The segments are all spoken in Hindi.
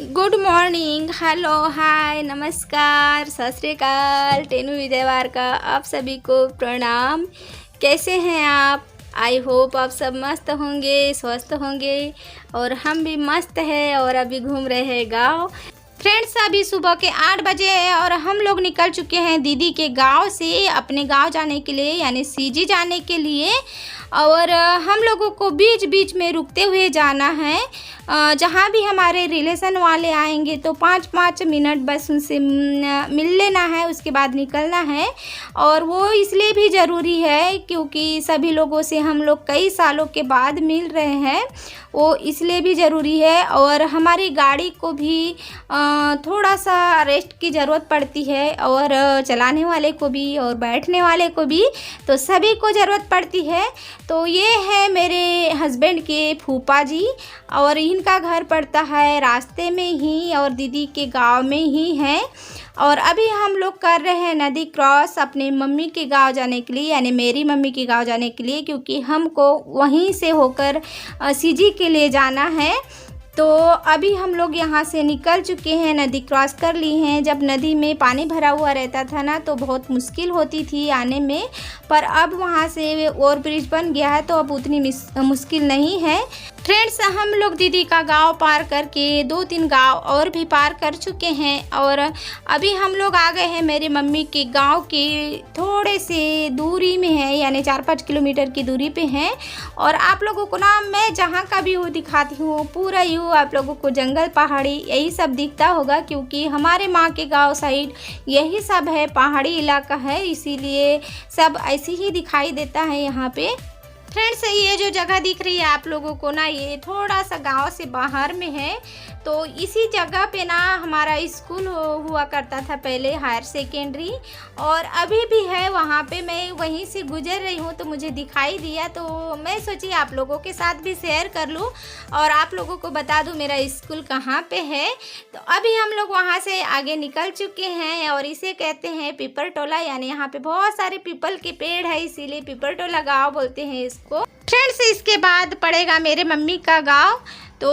गुड मॉर्निंग, हेलो, हाय, नमस्कार, सत श्री अकाल, टेनू विजयवार का आप सभी को प्रणाम। कैसे हैं आप? आई होप आप सब मस्त होंगे, स्वस्थ होंगे और हम भी मस्त है और अभी घूम रहे हैं गाँव। फ्रेंड्स, अभी सुबह के 8 बजे है और हम लोग निकल चुके हैं दीदी के गांव से अपने गांव जाने के लिए, यानी सीजी जाने के लिए। और हम लोगों को बीच बीच में रुकते हुए जाना है। जहाँ भी हमारे रिलेशन वाले आएंगे तो 5-5 मिनट बस उनसे मिल लेना है, उसके बाद निकलना है। और वो इसलिए भी ज़रूरी है क्योंकि सभी लोगों से हम लोग कई सालों के बाद मिल रहे हैं, वो इसलिए भी ज़रूरी है। और हमारी गाड़ी को भी थोड़ा सा रेस्ट की ज़रूरत पड़ती है, और चलाने वाले को भी और बैठने वाले को भी, तो सभी को ज़रूरत पड़ती है। तो ये है मेरे हस्बैंड के फूफा जी, और इनका घर पड़ता है रास्ते में ही और दीदी के गांव में ही है। और अभी हम लोग कर रहे हैं नदी क्रॉस अपने मम्मी के गांव जाने के लिए, यानी मेरी मम्मी के गांव जाने के लिए, क्योंकि हमको वहीं से होकर सीजी के लिए जाना है। तो अभी हम लोग यहाँ से निकल चुके हैं, नदी क्रॉस कर ली हैं। जब नदी में पानी भरा हुआ रहता था ना तो बहुत मुश्किल होती थी आने में, पर अब वहाँ से ओवर ब्रिज बन गया है तो अब उतनी मुश्किल नहीं है। फ्रेंड्स, हम लोग दीदी का गांव पार करके 2-3 गांव और भी पार कर चुके हैं और अभी हम लोग आ गए हैं मेरी मम्मी के गांव के थोड़े से दूरी में है, यानी 4-5 किलोमीटर की दूरी पे है। और आप लोगों को ना मैं जहां का व्यू दिखाती हूँ, पूरा व्यू आप लोगों को जंगल, पहाड़ी यही सब दिखता होगा, क्योंकि हमारे माँ के गाँव साइड यही सब है, पहाड़ी इलाका है, इसीलिए सब ऐसे ही दिखाई देता है यहाँ पे। फ्रेंड्स, ये जो जगह दिख रही है आप लोगों को ना, ये थोड़ा सा गांव से बाहर में है। तो इसी जगह पे ना हमारा स्कूल हुआ करता था पहले, हायर सेकेंडरी, और अभी भी है वहाँ पे। मैं वहीं से गुजर रही हूँ तो मुझे दिखाई दिया, तो मैं सोची आप लोगों के साथ भी शेयर कर लूँ और आप लोगों को बता दूँ मेरा स्कूल कहाँ पे है। तो अभी हम लोग वहाँ से आगे निकल चुके हैं और इसे कहते हैं पीपल टोला, यानी यहाँ पे बहुत सारे पीपल के पेड़ है, इसीलिए पीपल टोला गाँव बोलते हैं इसको। फ्रेंड्स, इसके बाद पड़ेगा मेरे मम्मी का गांव। तो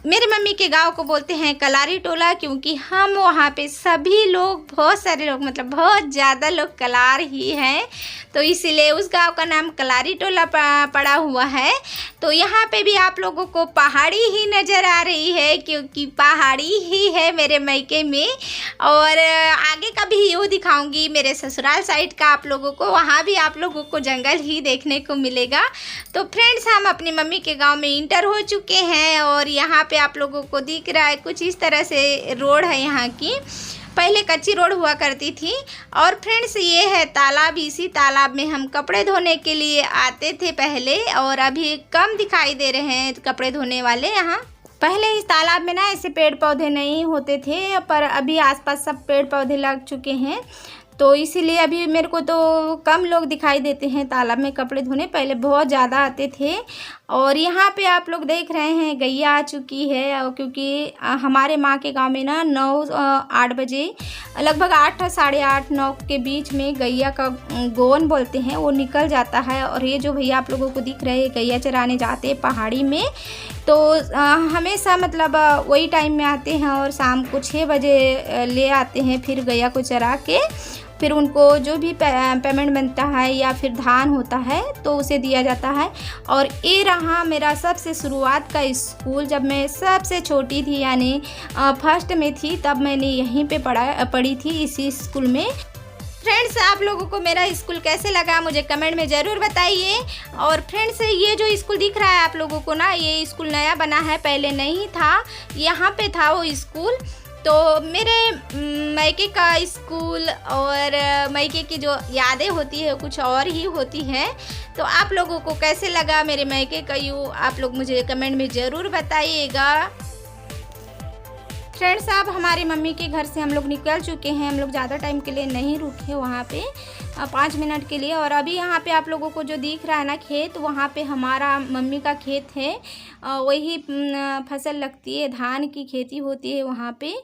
मेरे मम्मी के गांव को बोलते हैं कलारी टोला, क्योंकि हम वहाँ पे सभी लोग, बहुत सारे लोग, मतलब बहुत ज़्यादा लोग कलार ही हैं, तो इसीलिए उस गांव का नाम कलारी टोला पड़ा हुआ है। तो यहाँ पे भी आप लोगों को पहाड़ी ही नज़र आ रही है, क्योंकि पहाड़ी ही है मेरे मायके में। और आगे का भी व्यू दिखाऊंगी मेरे ससुराल साइड का आप लोगों को, वहाँ भी आप लोगों को जंगल ही देखने को मिलेगा। तो फ्रेंड्स, हम अपनी मम्मी के गांव में इंटर हो चुके हैं और यहाँ पे आप लोगों को दिख रहा है कुछ इस तरह से रोड है यहाँ की। पहले कच्ची रोड हुआ करती थी। और फ्रेंड्स, ये है तालाब, इसी तालाब में हम कपड़े धोने के लिए आते थे पहले, और अभी कम दिखाई दे रहे हैं कपड़े धोने वाले यहाँ। पहले इस तालाब में ना ऐसे पेड़ पौधे नहीं होते थे, पर अभी आसपास सब पेड़ पौधे लग चुके हैं, तो इसीलिए अभी मेरे को तो कम लोग दिखाई देते हैं तालाब में कपड़े धोने, पहले बहुत ज़्यादा आते थे। और यहाँ पे आप लोग देख रहे हैं गैया आ चुकी है, और क्योंकि हमारे माँ के गांव में ना 9-8 बजे, लगभग 8 साढ़े 8-9 के बीच में गैया का गोवन बोलते हैं, वो निकल जाता है। और ये जो भैया आप लोगों को दिख रहे हैं गैया चराने जाते हैं पहाड़ी में, तो हमेशा मतलब वही टाइम में आते हैं और शाम को 6 बजे ले आते हैं, फिर गैया को चरा के फिर उनको जो भी पेमेंट बनता है या फिर धान होता है तो उसे दिया जाता है। और ये रहा मेरा सबसे शुरुआत का स्कूल, जब मैं सबसे छोटी थी, यानी फर्स्ट में थी, तब मैंने यहीं पे पढ़ी थी, इसी स्कूल में। फ्रेंड्स, आप लोगों को मेरा स्कूल कैसे लगा मुझे कमेंट में ज़रूर बताइए। और फ्रेंड्स, ये जो स्कूल दिख रहा है आप लोगों को ना, ये स्कूल नया बना है, पहले नहीं था, यहाँ पे था वो स्कूल। तो मेरे मायके का स्कूल और मायके की जो यादें होती है कुछ और ही होती हैं। तो आप लोगों को कैसे लगा मेरे मायके का व्यू, आप लोग मुझे कमेंट में ज़रूर बताइएगा। फ्रेंड्स, अब हमारी मम्मी के घर से हम लोग निकल चुके हैं, हम लोग ज़्यादा टाइम के लिए नहीं रुके वहाँ पे, 5 मिनट के लिए। और अभी यहाँ पे आप लोगों को जो दिख रहा है ना खेत, वहाँ पे हमारा मम्मी का खेत है, वही फसल लगती है, धान की खेती होती है वहाँ पे।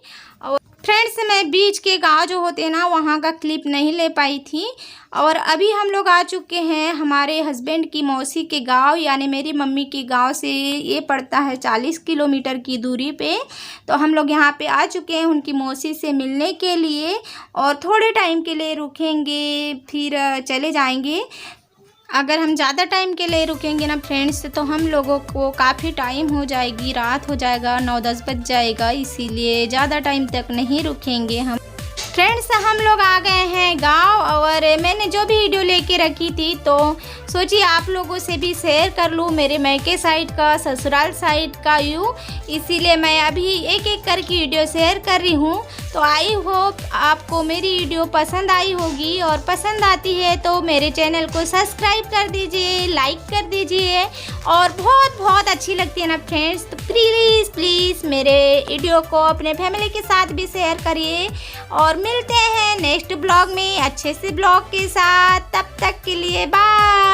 और फ्रेंड्स, मैं बीच के गांव जो होते हैं ना वहाँ का क्लिप नहीं ले पाई थी। और अभी हम लोग आ चुके हैं हमारे हस्बैंड की मौसी के गांव, यानी मेरी मम्मी के गांव से ये पड़ता है 40 किलोमीटर की दूरी पे। तो हम लोग यहाँ पे आ चुके हैं उनकी मौसी से मिलने के लिए, और थोड़े टाइम के लिए रुकेंगे फिर चले जाएंगे। अगर हम ज़्यादा टाइम के लिए रुकेंगे ना फ्रेंड्स तो हम लोगों को काफ़ी टाइम हो जाएगी, रात हो जाएगा, 9-10 बज जाएगा, इसीलिए ज़्यादा टाइम तक नहीं रुकेंगे हम। फ्रेंड्स, हम लोग आ गए हैं गांव, और मैंने जो भी वीडियो लेके रखी थी तो सोची आप लोगों से भी शेयर कर लूँ मेरे मैके साइड का, ससुराल साइड का व्यू, इसीलिए मैं अभी एक एक करके वीडियो शेयर कर रही हूँ। तो आई होप आपको मेरी वीडियो पसंद आई होगी, और पसंद आती है तो मेरे चैनल को सब्सक्राइब कर दीजिए, लाइक कर दीजिए, और बहुत बहुत अच्छी लगती है ना फ्रेंड्स तो प्लीज़ प्लीज़ मेरे वीडियो को अपने फैमिली के साथ भी शेयर करिए। और मिलते हैं नेक्स्ट ब्लॉग में अच्छे से ब्लॉग के साथ, तब तक के लिए बाय।